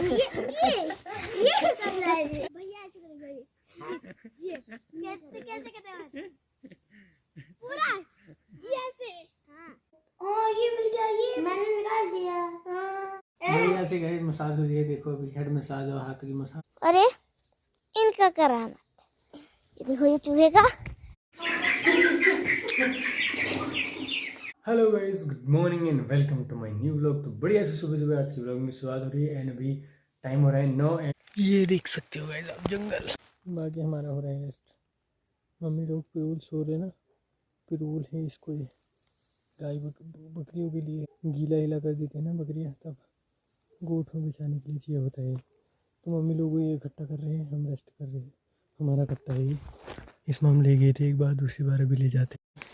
ये कर रहा है भैया, ऐसे करेगा ये कैसे कैसे करते हैं पूरा ये ऐसे। हाँ ये मिल गया, ये मैंने निकाल दिया। बढ़िया से गए मसाज हो रही है, देखो अभी हेड मसाज और हाथ की मसाज। अरे इनका कराना, ये देखो ये चूहे का। Hello guys, good morning and welcome to my new vlog. तो बढ़िया से सुबह सुबह आज की व्लॉग में शुरुआत हो रही है एंड अभी टाइम हो रहा है 9 एंड ये देख सकते हो गाइस आप जंगल। बाकी हमारा हो रहा है रेस्ट। मम्मी लोग पिरूल सो रहे ना, पिरूल है इसको, ये गाय बकरियों के लिए गीला हिला कर देते हैं ना बकरियाँ, तब गोठ में बिछाने के लिए चाहिए होता है। तो मम्मी लोग ये इकट्ठा कर रहे हैं, हम रेस्ट कर रहे हैं। हमारा कट्टा है, इसमें हम ले गए थे एक बार, दूसरी बार अभी ले जाते हैं।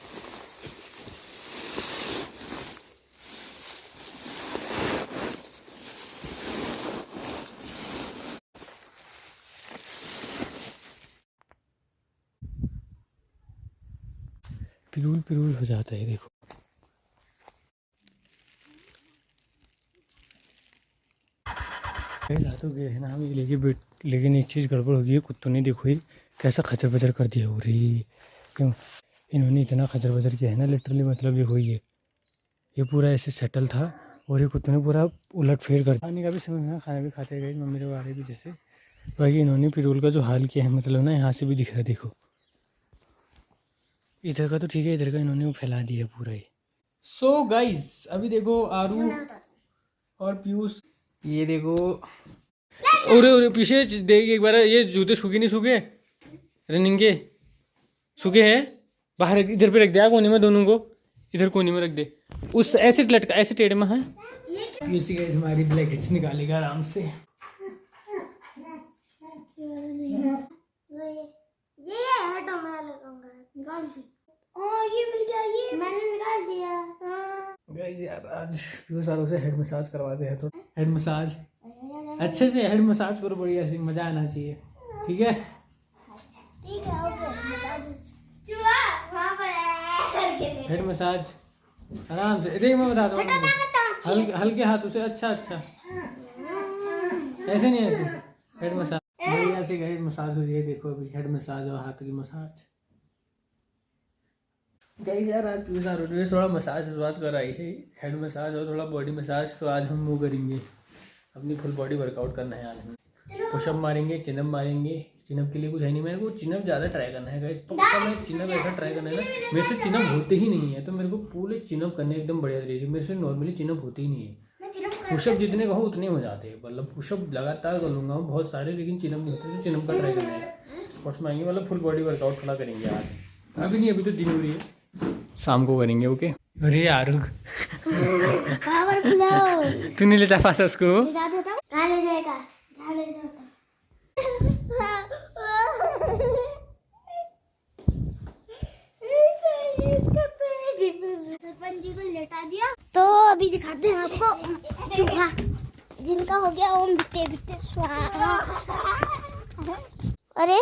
पिरूल पिरूल हो जाता है देखो। हाथों गए है ना हम ये लेके, लेकिन एक चीज़ गड़बड़ हो गई है। कुत्तों ने देखो ये कैसा खचर पचर कर दिया हो रही। क्यों इन्होंने इतना खचर पचर किया है ना, लिटरली मतलब देखो ये पूरा ऐसे सेटल था और ये कुत्तों ने पूरा उलट फेर कर। खाने का भी समय है, खाना भी खाते गए मम्मी लोग आ रहे भी जैसे। बाकी इन्होंने पिरूल का जो हाल किया है, मतलब ना यहाँ से भी दिख रहा है देखो। इधर का तो ठीक है, इधर का इन्होंने वो फैला दिया पूरा ही। सो गाइस अभी देखो आरू और पीयूष, ये देखो और पीछे देख एक बार, ये जूते सूखे नहीं सूखे रनिंग के, सूखे हैं बाहर। इधर पे रख दे कोने में, दोनों को इधर कोने में रख दे, उस ऐसे लटका ऐसे टेढ़े में है। ये हमारी ब्लैकेट्स निकालेगा आराम से। ये मिल गया, ये मैंने निकाल दिया। गाइस यार आज क्यों सारों से हेड मसाज करवाते हैं, तो हेड मसाज अच्छे से हेड मसाज करो, बढ़िया से मजा आना चाहिए। ठीक है ठीक है ओके। हेड मसाज आराम से, देख मैं बता दूँ हल्के हाथों से। अच्छा ऐसे नहीं, ऐसे हेड मसाज बढ़िया से हेड मसाज हो रही है, देखो अभी हेड मसाज और हाथ की मसाज। कई यार आज थोड़ा मसाज वसाज कर आई है, हेड मसाज और थोड़ा बॉडी मसाज। तो आज हम वो करेंगे, अपनी फुल बॉडी वर्कआउट करना है आज हमें। पुशअप मारेंगे, चिनअप मारेंगे। चिनअप के लिए कुछ है नहीं, मेरे को चिनअप ज़्यादा ट्राई करना है गाइस। पक्का मैं चिनअप ऐसा ट्राई करना है ना, मेरे से चिनअप होते ही नहीं है, तो मेरे को पूरे चिनअप करने एकदम बढ़िया तरीके। मेरे से नॉर्मली चिनअप होते ही नहीं है। पुशअप जितने कहो उतने हो जाते हैं, मतलब पुशअप लगातार कर लूँगा बहुत सारे, लेकिन चिनअप नहीं होते। तो चिनअप का ट्राई करना है। स्पोर्ट्स में आएंगे, मतलब फुल बॉडी वर्कआउट थोड़ा करेंगे आज। अभी नहीं, अभी तो दिन हो रही है, शाम को करेंगे। ओके अरे यार तू नहीं ले जा पाता उसको, ले जाएगा। सरपंच जी को लेटा दिया। तो अभी दिखाते हैं आपको चूहा जिनका हो गया ओम बिट्टे बिट्टे स्वाहा। अरे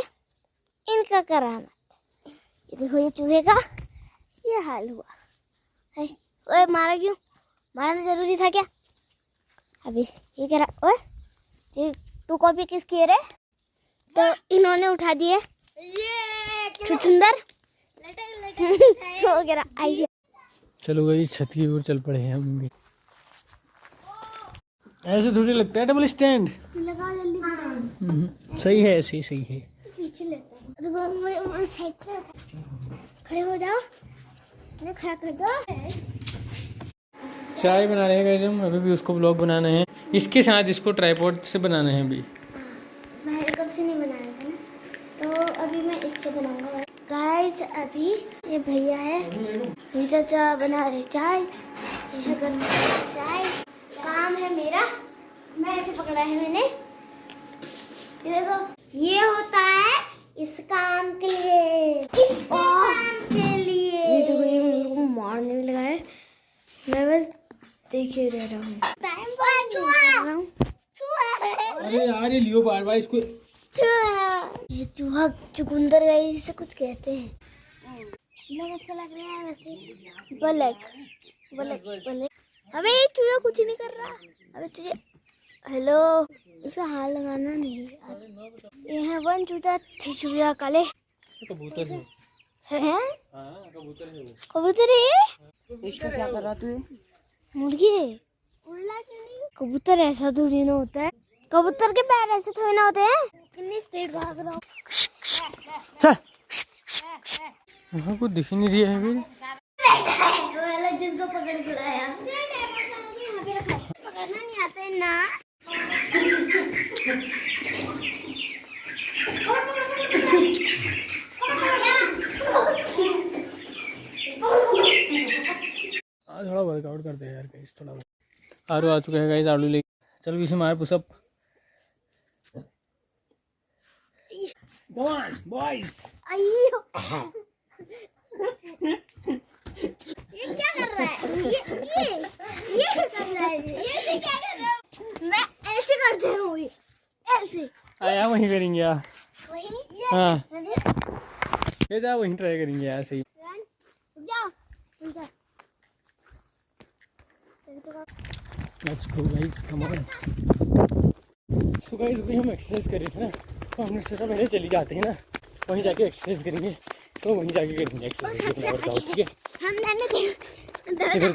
इनका कराना, ये देखो ये चूहे का ये हाल हुआ है। ओए मारा क्यों, मारना तो जरूरी था क्या। अभी ये कह रहा, ओए ये टू कॉपी किसकी है रे। तो इन्होंने उठा दिए चुचुंदर। तो कह रहा आइए। चलो गई छत की ओर चल पड़े हैं हम भी। ऐसे थोड़ी लगता है डबल स्टैंड लगा जल्दी। सही है, ऐसे ही सही है। पीछे लेता है, साइड पे खड़े हो जाओ, खड़ा कर दो। चाय बना रहे हैं हम, अभी भी उसको ब्लॉग बनाना है। इसके साथ इसको ट्राइपॉड से बनाना है अभी। मैं कब से नहीं बनाया था ना, तो अभी मैं इससे बनाऊंगा। गाइस अभी ये भैया है, चाचा बना रहे चाय, ये गर्म चाय। काम है मेरा, मैं ऐसे पकड़ा है मैंने, ये देखो ये होता है इस काम के लिए, इस काम के लिए। ये देखो ये मेरे को मारने में लगा है, मैं बस देखे रह रहा हूँ। टाइम पास कर रहा हूँ। अरे यार ये लियो बार बार इसको। ये चूहा चुकंदर गई जिसे कुछ कहते हैं। अच्छा लग रहा है वैसे। बलक। अबे ये चूहा कुछ नहीं कर रहा। अबे तुझे हेलो उसका हाथ लगाना नहीं आता। ये है 1 2 3 चूड़िया काले कबूतर है। हैं? हाँ कबूतर है वो। कबूतर है ये? इसको क्या कर रहा तू? मुर्गी है। उड़ना क्यों नहीं? कबूतर ऐसा थोड़ी ना होता है। कबूतर के पैर ऐसे थोड़ी ना होते हैं। कितनी स्पीड भाग रहा हूँ। वहाँ कुछ दिख ही नहीं रहा है अभी। वो वाला जिसको पकड़ के लाया। पकड़ना नहीं आता है ना। आज थोड़ा वर्कआउट करते हैं यार गाइस, थोड़ा आरू आ चुका है गाइस, आलू ले चल भी से मार पुशअप। Come on, boys. अय्यो। ये क्या कर रहा है? ये क्या कर रहा है? ये क्या कर रहा है? मैं ऐसे करते हूँ ये, ऐसे। आया वहीं करेंगे यार। वही? हाँ। ये ये जा वहीं ट्राई करेंगे यार सही। जाओ, जा। Let's go guys, come on. तो गाइस अभी हम एक्सरसाइज कर रहे थे ना, तो हमने सोचा पहले चली जाते हैं ना, वहीं जाके एक्सरसाइज करेंगे। तो वहीं जाके करेंगे एक्सरसाइज वर्कआउट, ठीक है? हम मैंने इधर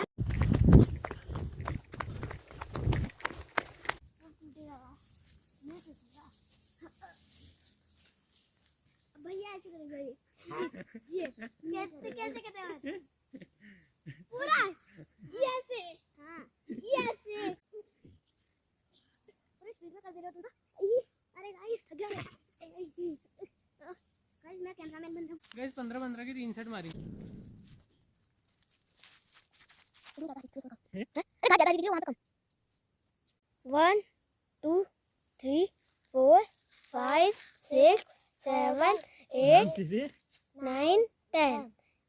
भैया ऐसे करेंगे। ये कैसे कैसे करते हैं? पूरा ये ऐसे। हाँ ये ऐसे। पूरी स्पीड में कर दे रहा तू ना। अरे गाइस थक गया। गाइस मैं कैमरामैन बन रहा हूँ। गाइस 15-15 की 3 सेट मारी। ज्यादा वीडियो वहाँ पे कम। 1 2 3 4 5 6 7 8 9 10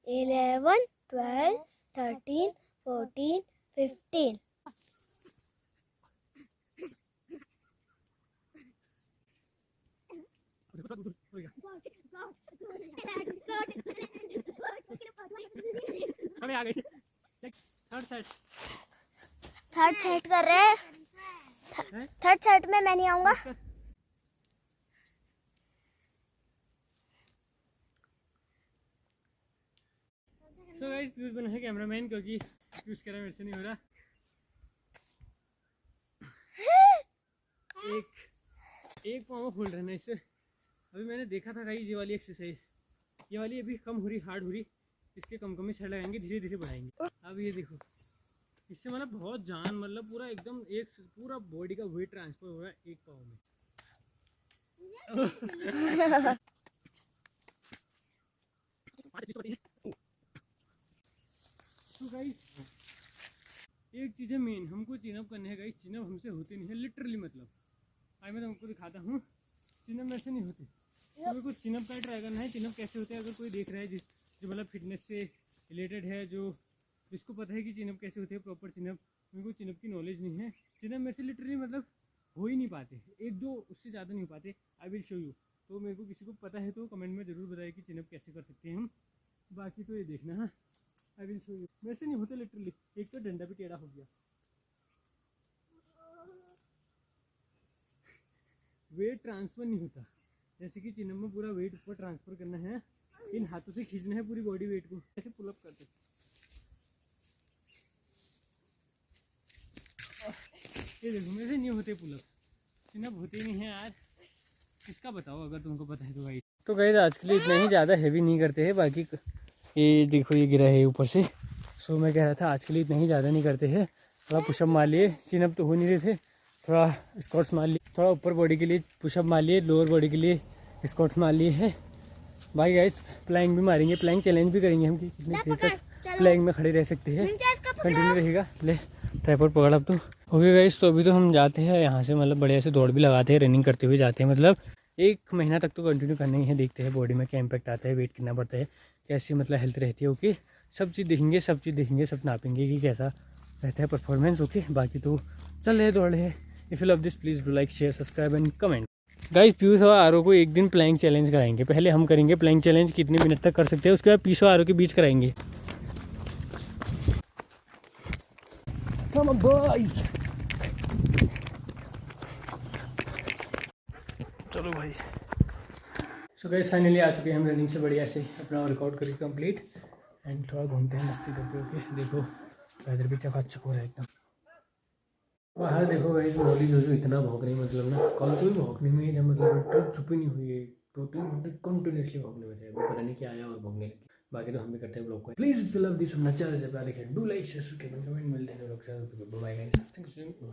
11 12 13 14 15। अरे आ गई। थर्ड सेट कर रहे हैं। थर्ड सेट में मैं नहीं आऊंगा। तो गाइस पीयूष बना है कैमरामैन, क्योंकि पीयूष कह रहा है मेरे से नहीं हो रहा। एक पाँव खोल रहा है इससे। अभी मैंने देखा था गाइस ये वाली एक्सरसाइज, ये वाली अभी कम हो रही, हार्ड हो रही। इसके कम ही सेट लगाएंगे, धीरे धीरे बढ़ाएंगे। अब ये देखो, इससे मतलब बहुत जान, मतलब पूरा एकदम एक पूरा बॉडी का वेट ट्रांसफर हो रहा है एक पाँव में। तो गाइस एक चीज़ है मेन, हमको चिनअप करने हैं गाइस। चिनअप हमसे होते नहीं है लिटरली, मतलब आज मैं तुमको दिखाता हूँ, चिनअप में से नहीं होते। तो मेरे को चिनअप का ट्राई करना है। चिनअप कैसे होते हैं, अगर कोई देख रहा है जो मतलब फिटनेस से रिलेटेड है, जिसको पता है कि चिनअप कैसे होते हैं प्रॉपर चिनअप। मेरे को चिनअप की नॉलेज नहीं है। चिनअप में से लिटरली मतलब हो ही नहीं पाते, 1-2 उससे ज़्यादा नहीं हो पाते। I will show you. तो मेरे को किसी को पता है तो कमेंट में ज़रूर बताइए कि चिनअप कैसे कर सकते हैं हम। बाकी तो ये देखना है, आई विल शो यू। मेरे से नहीं होते लिटरली। एक तो डंडा भी टेढ़ा हो गया। वेट ट्रांसफ़र नहीं होता, जैसे कि चिनअप में पूरा वेट ऊपर ट्रांसफ़र करना है, इन हाथों से खींचना है पूरी बॉडी वेट को। ऐसे पुलअप करते। ये देखो मेरे से नहीं होते पुलअप, चिनअप होते नहीं है यार। इसका बताओ अगर तुमको पता है तो भाई। तो गाइस आज के लिए इतना ही, ज़्यादा हैवी नहीं करते हैं। बाकी ये देखो ये गिरा है ऊपर से। सो मैं कह रहा था आज के लिए इतना ही, ज़्यादा नहीं करते हैं। थोड़ा पुशअप मार लिए, चिनअप तो हो नहीं रहे थे, थोड़ा स्क्वाट्स मार लिए, थोड़ा ऊपर बॉडी के लिए पुशअप मार लिए, लोअर बॉडी के लिए स्क्वाट्स मार लिए है। भाई गाइस प्लैंक भी मारेंगे, प्लैंक चैलेंज भी करेंगे हम कि कितनी देर तक प्लैंक में खड़े रह सकते हैं। कंटिन्यू रहेगा। ले ट्राइपॉड पकड़ अब तो। ओके गाइस, तो अभी तो हम जाते हैं यहाँ से, मतलब बढ़िया से दौड़ भी लगाते हैं, रनिंग करते हुए जाते हैं। मतलब 1 महीना तक तो कंटिन्यू करना ही है। देखते हैं बॉडी में क्या इम्पैक्ट आता है, वेट कितना बढ़ता है, कैसी मतलब हेल्थ रहती है। ओके सब चीज़ देखेंगे, सब नापेंगे कि कैसा रहता है परफॉर्मेंस। ओके बाकी तो चल रहे दौड़ रहे। If you love this please do like share subscribe and comment. Guys Piyush और आरो को एक दिन प्लैंक चैलेंज कराएंगे। पहले हम करेंगे प्लैंक चैलेंज, कितने मिनट तक कर सकते हैं, उसके बाद पीयूष और आरो के बीच कराएंगे। Come on boys. चलो भाई। सो गाइस फाइनली आ चुके हैं हम रनिंग से बढ़िया से, अपना वर्कआउट करके कंप्लीट एंड थोड़ा घूमते हैं मस्ती करके। ओके देखो वेदर भी चकाचक हो रहा है एकदम। बाहर देखो गाइस मोली जो इतना भौंक रही, मतलब ना कल कोई भौंकने में है, मतलब ट्रिप चुप ही नहीं हुई है, 2-3 घंटे कंटिन्यूसली भौंकने में थे। अभी पता नहीं क्या आया और भौंकने लगी। बाकी तो हम भी करते हैं ब्लॉग को। प्लीज फिल अप दिस, अच्छा जब देखिए do like share subscribe comment, मिलते हैं लोग से। Bye guys, thank you.